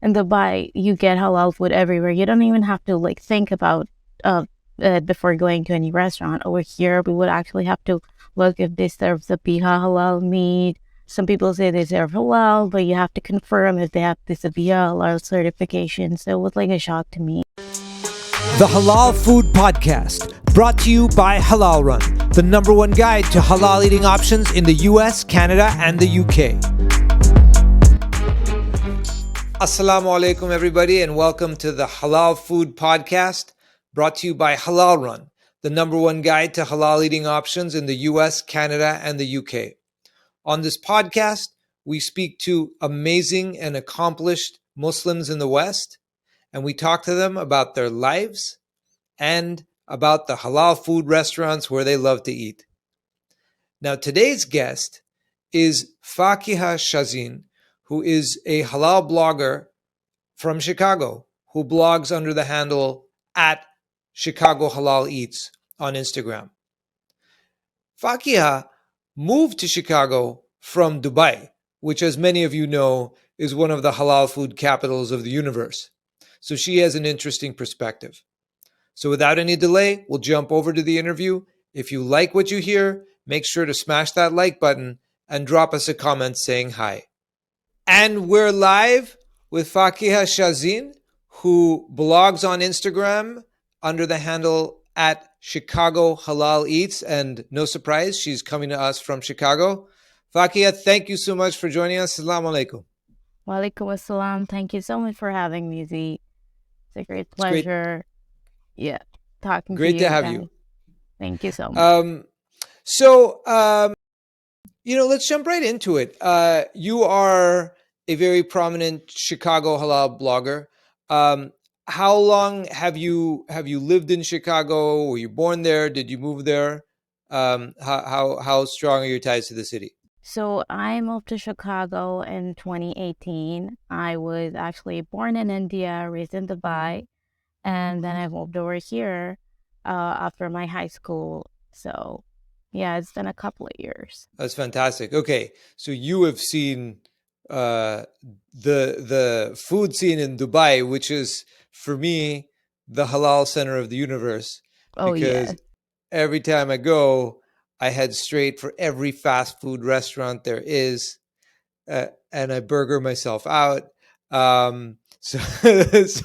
in Dubai, you get halal food everywhere. You don't even have to like think about before going to any restaurant. Over here, we would actually have to look if they serve Zabiha halal meat. Some people say they serve halal, but you have to confirm if they have the Zabiha halal certification. So it was like a shock to me. The Halal Food Podcast, brought to you by Halalrun, the #1 guide to halal eating options in the US, Canada, and the UK. Assalamu alaikum, everybody, and welcome to the Halal Food Podcast, brought to you by Halalrun, the #1 guide to halal eating options in the US, Canada, and the UK. On this podcast, we speak to amazing and accomplished Muslims in the West, and we talk to them about their lives and about the halal food restaurants where they love to eat. Now, today's guest is Fakiha Shazin, who is a halal blogger from Chicago, who blogs under the handle at Chicago Halal Eats on Instagram. Fakiha moved to Chicago from Dubai, which, as many of you know, is one of the halal food capitals of the universe. So she has an interesting perspective. So without any delay, we'll jump over to the interview. If you like what you hear, make sure to smash that like button and drop us a comment saying hi. And we're live with Fakiha Shazin, who blogs on Instagram under the handle at Chicago Halal Eats. And no surprise, she's coming to us from Chicago. Fakiha, thank you so much for joining us. Assalamu alaikum. Wa alaikum assalam. Thank you so much for having me, Z. It's a great pleasure. Yeah, talking great to you. Great to have guys. you. Thank you so much. Let's jump right into it. You are a very prominent Chicago halal blogger. How long have you lived in Chicago? Were you born there? Did you move there? How strong are your ties to the city? So I moved to Chicago in 2018. I was actually born in India, raised in Dubai, and then I moved over here after my high school. So yeah, it's been a couple of years. That's fantastic. Okay, so you have seen the food scene in Dubai, which is for me the halal center of the universe. Oh, because every time I go, I head straight for every fast food restaurant there is, and I burger myself out. So it's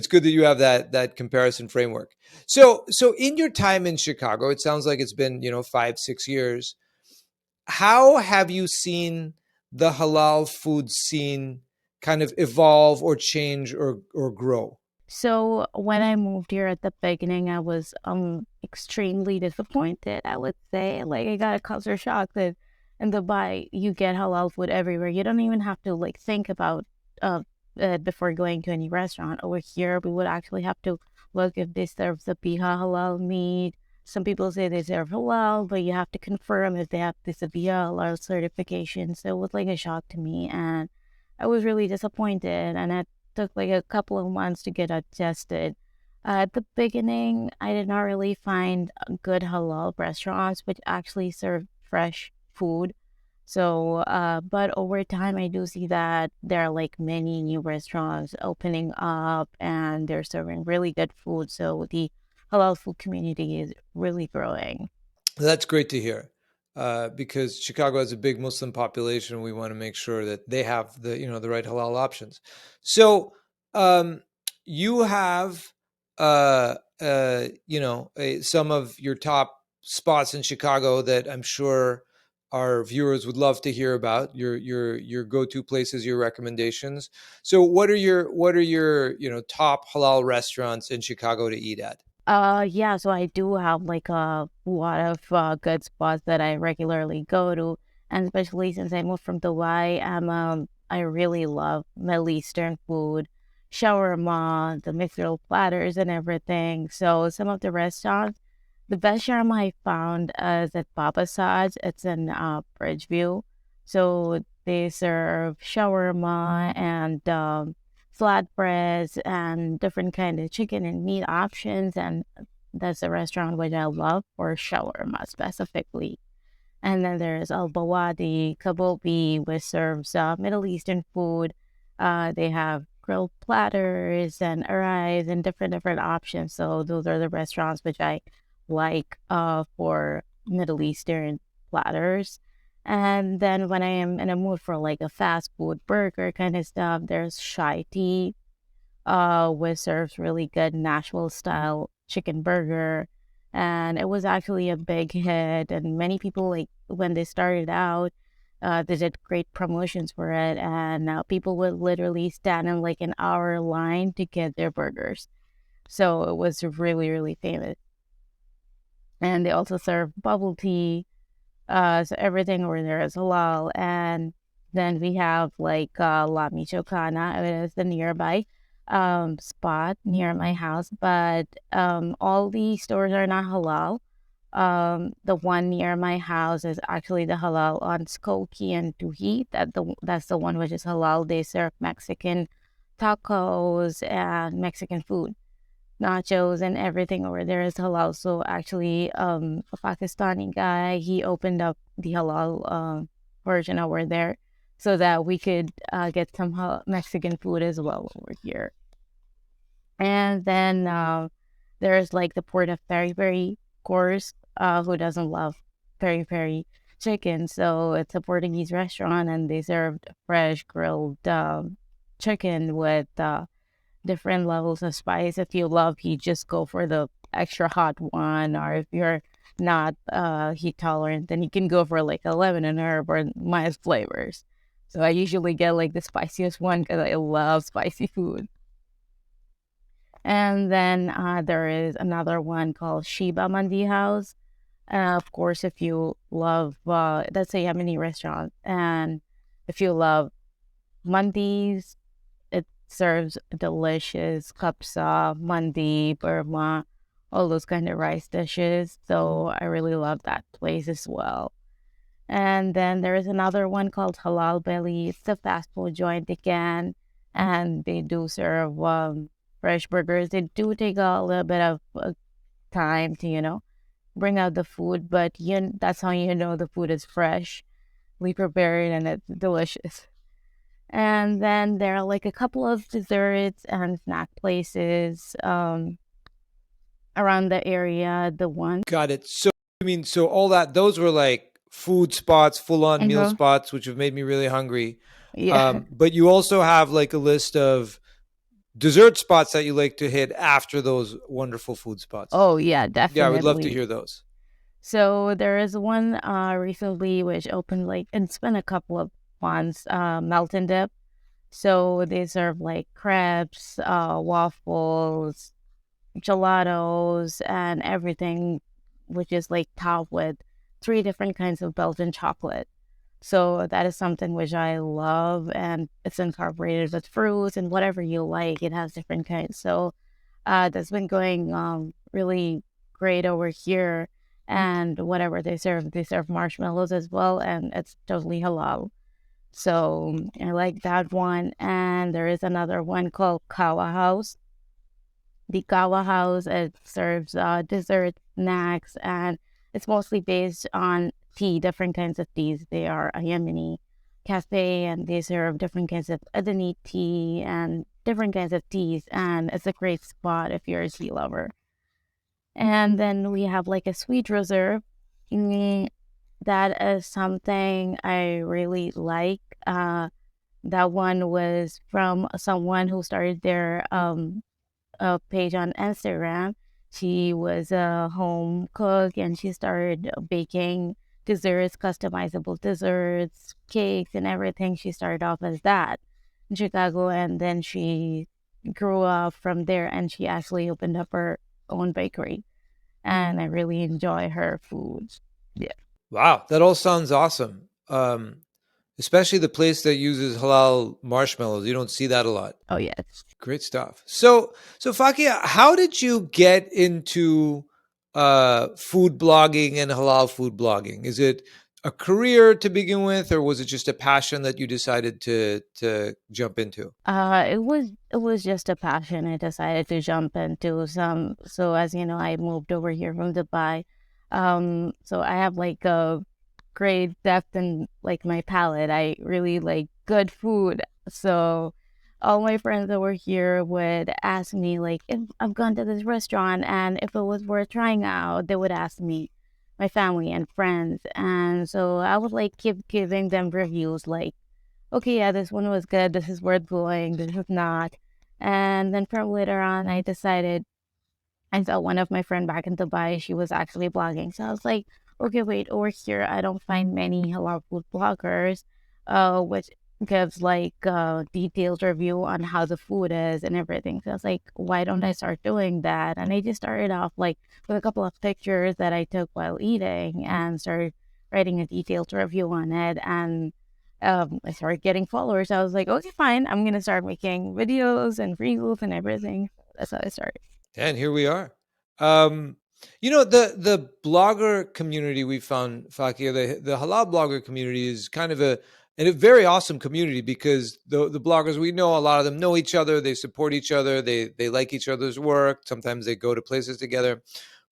good that you have that comparison framework. So in your time in Chicago, it sounds like it's been 5-6 years. How have you seen the halal food scene kind of evolve or change or grow? So when I moved here at the beginning, I was extremely disappointed, I would say. Like, I got a culture shock that in Dubai, you get halal food everywhere. You don't even have to like think about before going to any restaurant. Over here, we would actually have to look if they serve Zabiha halal meat. Some people say they serve halal, but you have to confirm if they have the Zabiha halal certification. So it was like a shock to me, and I was really disappointed, and it took like a couple of months to get adjusted. At the beginning, I did not really find good halal restaurants which actually serve fresh food. So, but over time, I do see that there are like many new restaurants opening up and they're serving really good food. So the halal food community is really growing. That's great to hear. Because Chicago has a big Muslim population, we want to make sure that they have the right halal options. So you have some of your top spots in Chicago that I'm sure our viewers would love to hear about. Your go-to places, your recommendations. So what are your top halal restaurants in Chicago to eat at? Yeah, so I do have like a lot of good spots that I regularly go to, and especially since I moved from Dubai, I really love Middle Eastern food, shawarma, the mixed grill platters, and everything. So some of the restaurants, the best shawarma I found is at Baba Saad's. It's in Bridgeview. So they serve shawarma and flatbreads and different kind of chicken and meat options, and that's a restaurant which I love for shawarma specifically. And then there's Al Bawadi, Kabobi, which serves Middle Eastern food. They have grilled platters and arais and different options. So those are the restaurants which I like for Middle Eastern platters. And then when I am in a mood for like a fast food burger kind of stuff, there's Shai Tea, which serves really good Nashville style chicken burger. And it was actually a big hit. And many people, like, when they started out, they did great promotions for it. And now people would literally stand in like an hour line to get their burgers. So it was really, really famous. And they also serve bubble tea. So everything over there is halal. And then we have like La Michoacana. It is the nearby spot near my house, but all the stores are not halal. The one near my house is actually the halal on Skokie and Tuhi. That's the one which is halal. They serve Mexican tacos and Mexican food, nachos and everything over there is halal. So actually, a Pakistani guy, he opened up the halal version over there so that we could get some Mexican food as well over here. And then there's like the port of Peri Peri, of course. Who doesn't love peri peri chicken? So it's a Portuguese restaurant, and they served fresh grilled chicken with different levels of spice. If you love heat, just go for the extra hot one, or if you're not heat tolerant, then you can go for like a lemon and herb or mild flavors. So I usually get like the spiciest one because I love spicy food. And then there is another one called Shiba Mandi House. Of course, if you love, that's a Yemeni restaurant, and if you love mandis, it serves delicious kapsa, mandi, burma, all those kind of rice dishes. So I really love that place as well. And then there is another one called Halal Belly. It's a fast food joint again, and they do serve fresh burgers. They do take a little bit of time to, bring out the food, but that's how you know the food is freshly prepared and it's delicious. And then there are like a couple of desserts and snack places around the area. The one. Got it. So, I mean, so all that, those were like food spots, full on meal Mhm. spots, which have made me really hungry. Yeah. But you also have like a list of dessert spots that you like to hit after those wonderful food spots. Oh, yeah, Yeah, I would love to definitely. hear those. So there is one recently which opened like, and it's been a couple of months, Melt and Dip. So they serve like crepes, waffles, gelatos, and everything, which is like topped with three different kinds of Belgian chocolate. So that is something which I love, and it's incorporated with fruits and whatever you like. It has different kinds. So that's been going really great over here. And whatever they serve marshmallows as well, and it's totally halal. So I like that one. And there is another one called Kawa House. The Kawa House, it serves dessert, snacks, and it's mostly based on tea, different kinds of teas. They are a Yemeni cafe, and they serve different kinds of Adani tea and different kinds of teas. And it's a great spot if you're a tea lover. And then we have like a sweet reserve. Mm, That is something I really like. That one was from someone who started their page on Instagram. She was a home cook, and she started baking desserts, customizable desserts, cakes, and everything. She started off as that in Chicago, and then she grew up from there, and she actually opened up her own bakery. And I really enjoy her food. Yeah. Wow, that all sounds awesome. Especially the place that uses halal marshmallows. You don't see that a lot. Oh, yes. Great stuff. So Fakia, how did you get into food blogging and halal food blogging? Is it a career to begin with, or was it just a passion that you decided to jump into? It was just a passion. I decided to jump into some. So as you know, I moved over here from Dubai. So I have like great depth in like my palate. I really like good food. So all my friends that were here would ask me like if I've gone to this restaurant and if it was worth trying out, they would ask me, my family and friends. And so I would like keep giving them reviews like, okay, yeah, this one was good, this is worth going, this is not. And then from later on I decided I saw one of my friend back in Dubai. She was actually blogging. So I was like, okay, wait, over here, I don't find many halal food bloggers, which gives like detailed review on how the food is and everything. So I was like, why don't I start doing that? And I just started off like with a couple of pictures that I took while eating and started writing a detailed review on it. And I started getting followers. I was like, okay, fine. I'm going to start making videos and reels and everything. That's how I started. And here we are. Um, the blogger community we found, Fakia, the halal blogger community is kind of a very awesome community because the bloggers we know, a lot of them know each other, they support each other, they like each other's work. Sometimes they go to places together.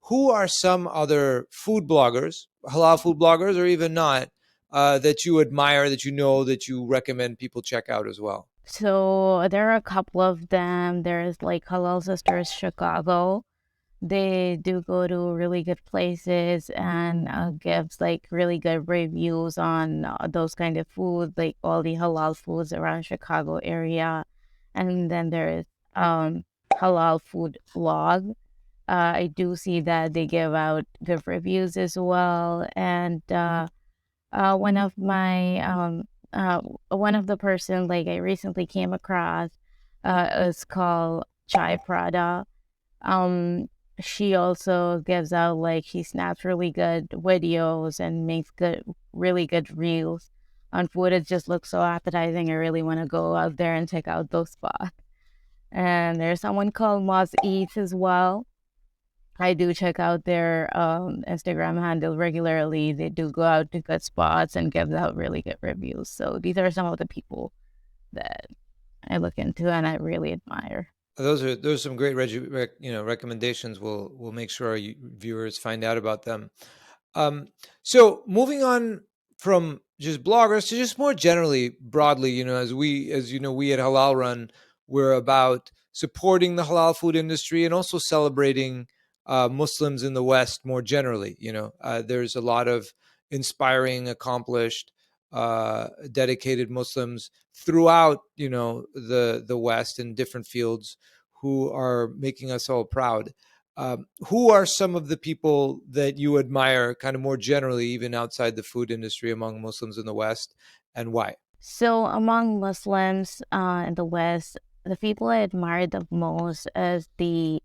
Who are some other food bloggers, halal food bloggers, or even not, that you admire, that that you recommend people check out as well? So there are a couple of them. There's like Halal Sisters Chicago. They do go to really good places and gives like really good reviews on those kind of foods, like all the halal foods around Chicago area. And then there is Halal Food Blog. I do see that they give out good reviews as well. And one of my one of the person like I recently came across is called Chai Prada. um she also gives out like she snaps really good videos and makes good really good reels on food. It just looks so appetizing. I really want to go out there and check out those spots. And there's someone called Moz Eats as well. I do check out their Instagram handle regularly. They do go out to good spots and give out really good reviews. So these are some of the people that I look into and I really admire. Those are some great recommendations. We'll make sure our viewers find out about them. So moving on from just bloggers to just more generally, broadly, as you know, we at Halal Run, we're about supporting the halal food industry and also celebrating Muslims in the West more generally. There's a lot of inspiring, accomplished, dedicated Muslims throughout, the West in different fields who are making us all proud. Who are some of the people that you admire, kind of more generally, even outside the food industry, among Muslims in the West, and why? So among Muslims in the West, the people I admire the most is the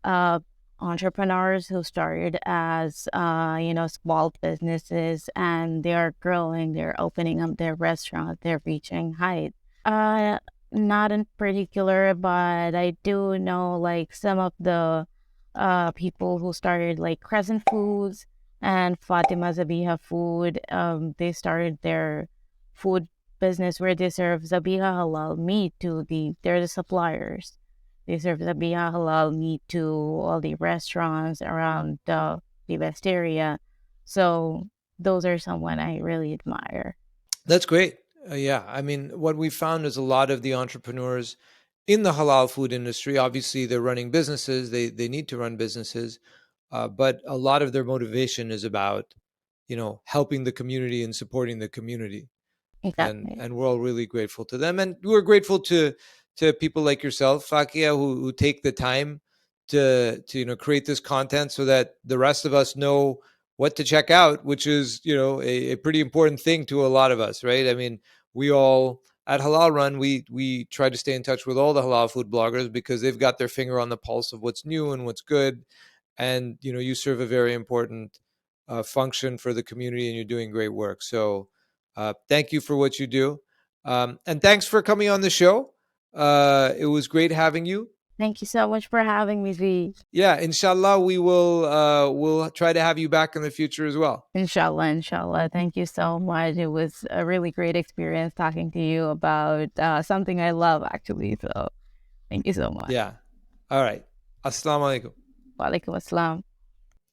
uh, entrepreneurs who started as small businesses and they are growing, they're opening up their restaurant, they're reaching heights. uh Not in particular, but I do know like some of the people who started like Crescent Foods and Fatima Zabiha Food. They started their food business where they serve Zabiha halal meat to they're the suppliers. They serve Zabiha halal meat to all the restaurants around the West area. So those are someone I really admire. That's great. Yeah, I mean, what we found is a lot of the entrepreneurs in the halal food industry, obviously, they're running businesses. They need to run businesses, but a lot of their motivation is about, helping the community and supporting the community. and Exactly. and we're all really grateful to them, and we're grateful to people like yourself, Fakia, who take the time to create this content so that the rest of us know what to check out, which is a pretty important thing to a lot of us, right? I mean, we all at Halal Run, we try to stay in touch with all the halal food bloggers because they've got their finger on the pulse of what's new and what's good. And you serve a very important function for the community, and you're doing great work. So thank you for what you do. And thanks for coming on the show. It was great having you. Thank you so much for having me, Z. Yeah, inshallah, we'll try to have you back in the future as well. Inshallah, inshallah. Thank you so much. It was a really great experience talking to you about something I love, actually. So thank you so much. Yeah. All right. Assalamu alaikum. Wa alaikum assalam.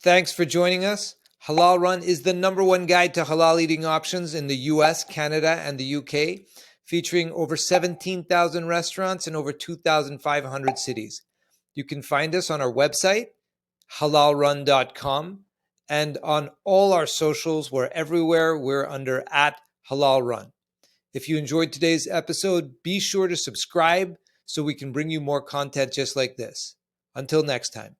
Thanks for joining us. Halal Run is the number one guide to halal eating options in the US, Canada, and the UK, featuring over 17,000 restaurants in over 2,500 cities. You can find us on our website, halalrun.com, and on all our socials. We're everywhere. We're under @HalalRun. If you enjoyed today's episode, be sure to subscribe so we can bring you more content just like this. Until next time.